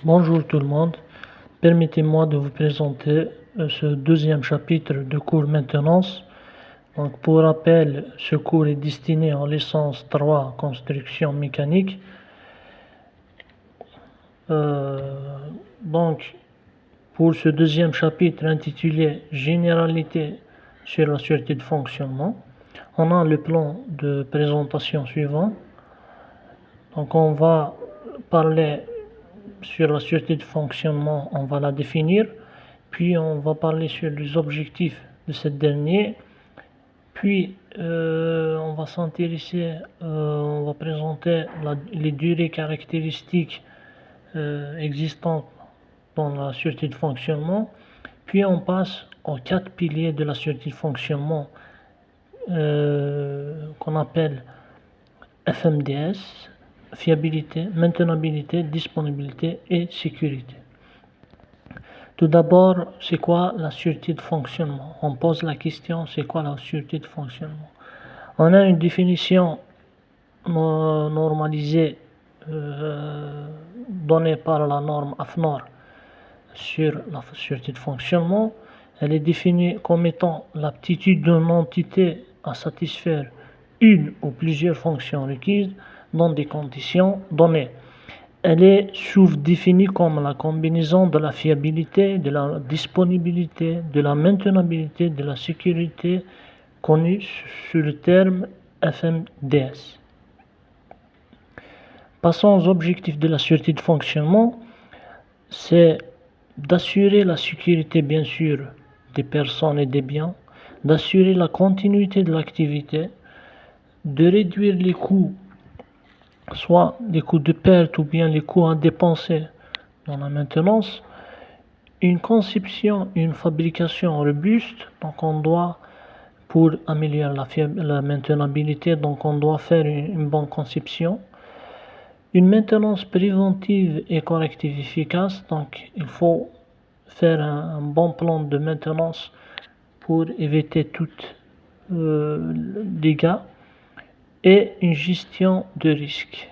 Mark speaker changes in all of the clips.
Speaker 1: Bonjour tout le monde, permettez-moi de vous présenter ce deuxième chapitre de cours maintenance. Donc, pour rappel, ce cours est destiné en licence 3 construction mécanique. Donc, pour ce deuxième chapitre intitulé Généralité sur la sûreté de fonctionnement, on a le plan de présentation suivant. Donc, on va parler sur la sûreté de fonctionnement, on va la définir, puis on va parler sur les objectifs de cette dernière, puis on va s'intéresser, on va présenter les durées caractéristiques existantes dans la sûreté de fonctionnement, puis on passe aux 4 piliers de la sûreté de fonctionnement qu'on appelle FMDS, fiabilité, maintenabilité, disponibilité et sécurité. Tout d'abord, c'est quoi la sûreté de fonctionnement? On pose la question, c'est quoi la sûreté de fonctionnement? On a une définition normalisée donnée par la norme AFNOR sur la sûreté de fonctionnement. Elle est définie comme étant l'aptitude d'une entité à satisfaire une ou plusieurs fonctions requises dans des conditions données. Elle est sous-définie comme la combinaison de la fiabilité, de la disponibilité, de la maintenabilité, de la sécurité, connue sous le terme FMDS. Passons aux objectifs de la sûreté de fonctionnement. C'est d'assurer la sécurité, bien sûr, des personnes et des biens, d'assurer la continuité de l'activité, de réduire les coûts, soit les coûts de perte ou bien les coûts à dépenser dans la maintenance, une conception, une fabrication robuste. Donc on doit, pour améliorer la maintenabilité, donc on doit faire une bonne conception, une maintenance préventive et corrective efficace. Donc il faut faire un bon plan de maintenance pour éviter tout dégâts, et une gestion de risque.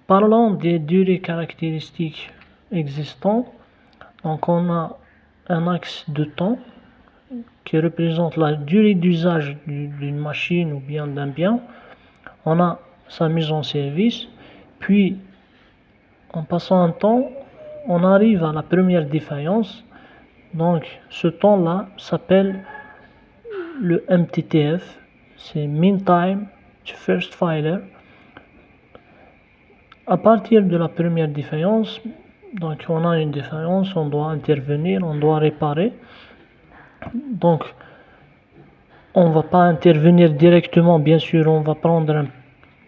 Speaker 1: Parlons des durées caractéristiques existantes. Donc on a un axe de temps qui représente la durée d'usage d'une machine ou bien d'un bien. On a sa mise en service, puis en passant un temps, on arrive à la première défaillance. Donc ce temps-là s'appelle le MTTF, c'est Mean Time to First Failure. À partir de la première défaillance, donc on a une défaillance, on doit intervenir, on doit réparer. Donc on ne va pas intervenir directement, bien sûr, on va prendre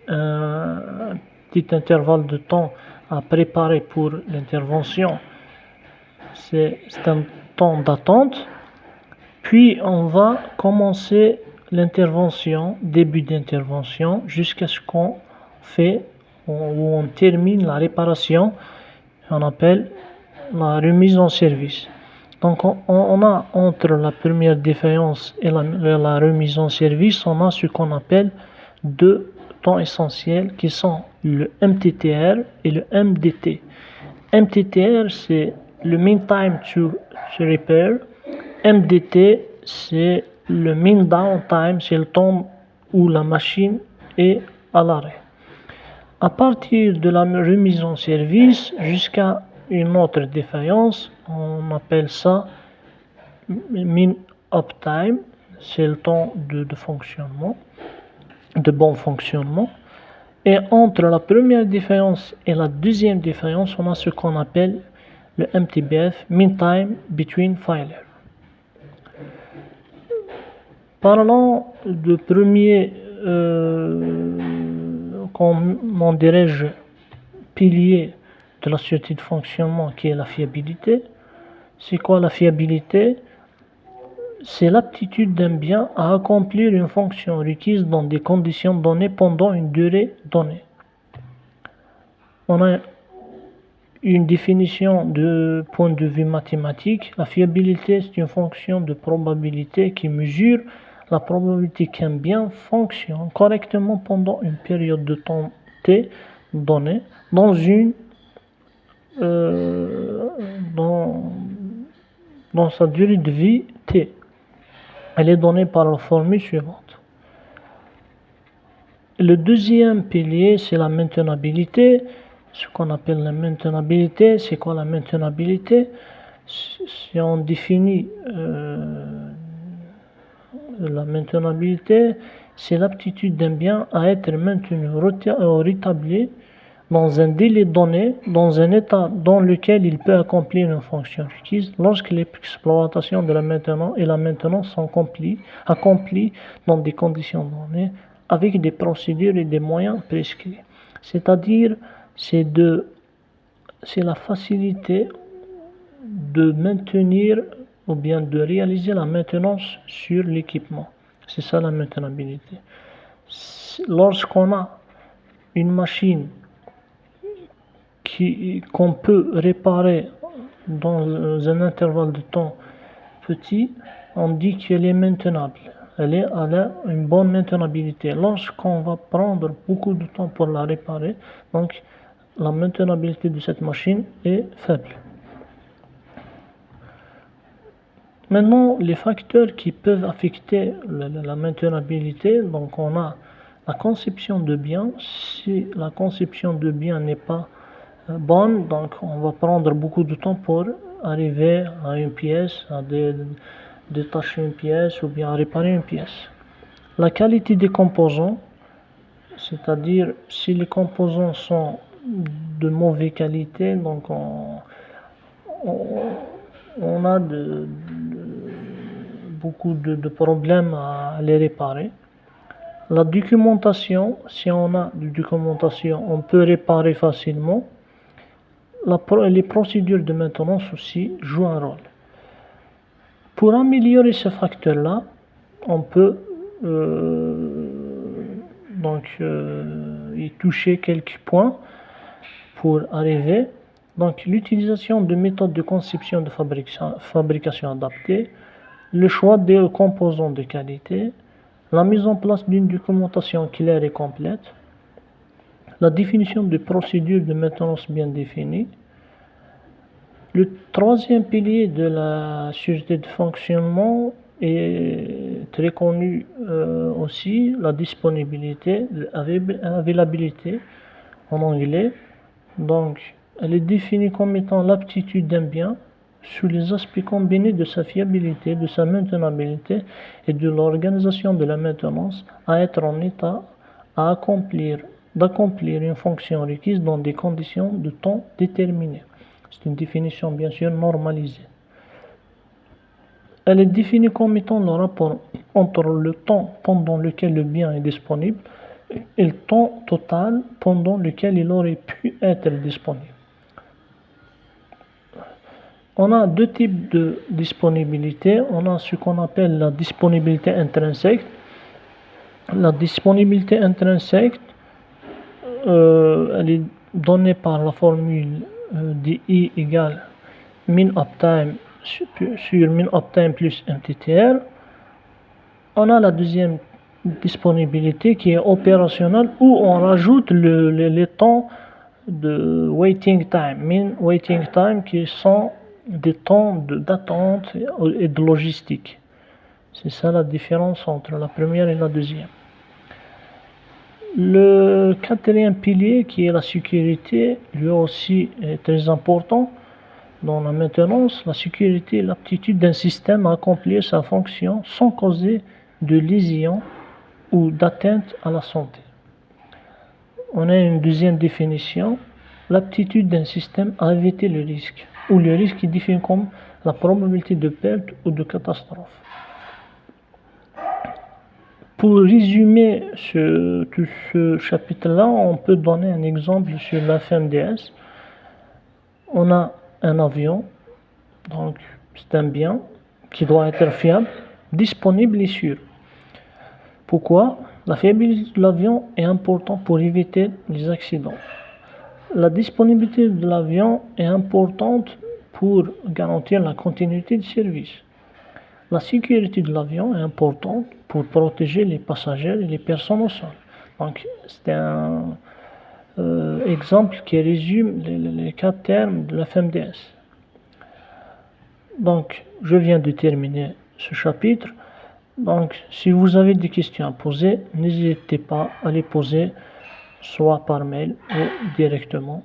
Speaker 1: un petit intervalle de temps à préparer pour l'intervention. C'est un temps d'attente. Puis on va commencer l'intervention, début d'intervention, jusqu'à ce qu'on fait où on termine la réparation. On appelle la remise en service. Donc on a entre la première défaillance et la remise en service, on a ce qu'on appelle deux temps essentiels qui sont le MTTR et le MDT. MTTR, c'est le Mean Time to Repair. MDT, c'est le Mean Downtime, c'est le temps où la machine est à l'arrêt. À partir de la remise en service jusqu'à une autre défaillance, on appelle ça Mean Uptime, c'est le temps de fonctionnement, de bon fonctionnement. Et entre la première défaillance et la deuxième défaillance, on a ce qu'on appelle le MTBF, Mean Time Between Failures. Parlons du premier, comment dirais-je, pilier de la sûreté de fonctionnement, qui est la fiabilité. C'est quoi la fiabilité? C'est l'aptitude d'un bien à accomplir une fonction requise dans des conditions données pendant une durée donnée. On a une définition de point de vue mathématique. La fiabilité, c'est une fonction de probabilité qui mesure la probabilité qu'un bien fonctionne correctement pendant une période de temps t donnée dans une euh, dans, dans sa durée de vie t. Elle est donnée par la formule suivante. Le deuxième pilier, c'est la maintenabilité. Ce qu'on appelle la maintenabilité, c'est quoi la maintenabilité? Si on définit la maintenabilité, c'est l'aptitude d'un bien à être maintenu ou rétabli dans un délai donné, dans un état dans lequel il peut accomplir une fonction requise lorsque l'exploitation de la maintenance et la maintenance sont accomplies dans des conditions données avec des procédures et des moyens prescrits. C'est-à-dire, c'est la facilité de maintenir ou bien de réaliser la maintenance sur l'équipement. C'est ça la maintenabilité. Lorsqu'on a une machine qu'on peut réparer dans un intervalle de temps petit, on dit qu'elle est maintenable. Elle a une bonne maintenabilité. Lorsqu'on va prendre beaucoup de temps pour la réparer, donc la maintenabilité de cette machine est faible. Maintenant, les facteurs qui peuvent affecter la maintenabilité, donc on a la conception de bien. Si la conception de bien n'est pas bonne, donc on va prendre beaucoup de temps pour arriver à une pièce, à détacher une pièce ou bien à réparer une pièce. La qualité des composants, c'est-à-dire si les composants sont de mauvaise qualité, donc on a beaucoup de problèmes à les réparer. La documentation, si on a de documentation, on peut réparer facilement. Les procédures de maintenance aussi jouent un rôle. Pour améliorer ce facteur-là, on peut y toucher quelques points pour arriver. Donc l'utilisation de méthodes de conception de fabrication adaptées, le choix des composants de qualité, la mise en place d'une documentation claire et complète, la définition de procédures de maintenance bien définies. Le troisième pilier de la sûreté de fonctionnement est très connu aussi, la disponibilité, availabilité en anglais. Donc, elle est définie comme étant l'aptitude d'un bien sous les aspects combinés de sa fiabilité, de sa maintenabilité et de l'organisation de la maintenance à être en état d'accomplir une fonction requise dans des conditions de temps déterminées. C'est une définition bien sûr normalisée. Elle est définie comme étant le rapport entre le temps pendant lequel le bien est disponible et le temps total pendant lequel il aurait pu être disponible. On a deux types de disponibilité. On a ce qu'on appelle la disponibilité intrinsèque. La disponibilité intrinsèque, elle est donnée par la formule DI égale min uptime sur min uptime plus MTTR. On a la deuxième disponibilité qui est opérationnelle où on rajoute les temps de waiting time, min waiting time qui sont des temps d'attente et de logistique. C'est ça la différence entre la première et la deuxième. Le quatrième pilier qui est la sécurité, lui aussi est très important dans la maintenance. La sécurité est l'aptitude d'un système à accomplir sa fonction sans causer de lésion ou d'atteinte à la santé. On a une deuxième définition, l'aptitude d'un système à éviter le risque, ou le risque est défini comme la probabilité de perte ou de catastrophe. Pour résumer tout ce chapitre-là, on peut donner un exemple sur la FMDS. On a un avion, donc c'est un bien qui doit être fiable, disponible et sûr. Pourquoi? La fiabilité de l'avion est importante pour éviter les accidents. La disponibilité de l'avion est importante pour garantir la continuité du service. La sécurité de l'avion est importante pour protéger les passagers et les personnes au sol. Donc, c'est exemple qui résume les quatre termes de la FMDS. Donc, je viens de terminer ce chapitre. Donc, si vous avez des questions à poser, n'hésitez pas à les poser soit par mail ou directement.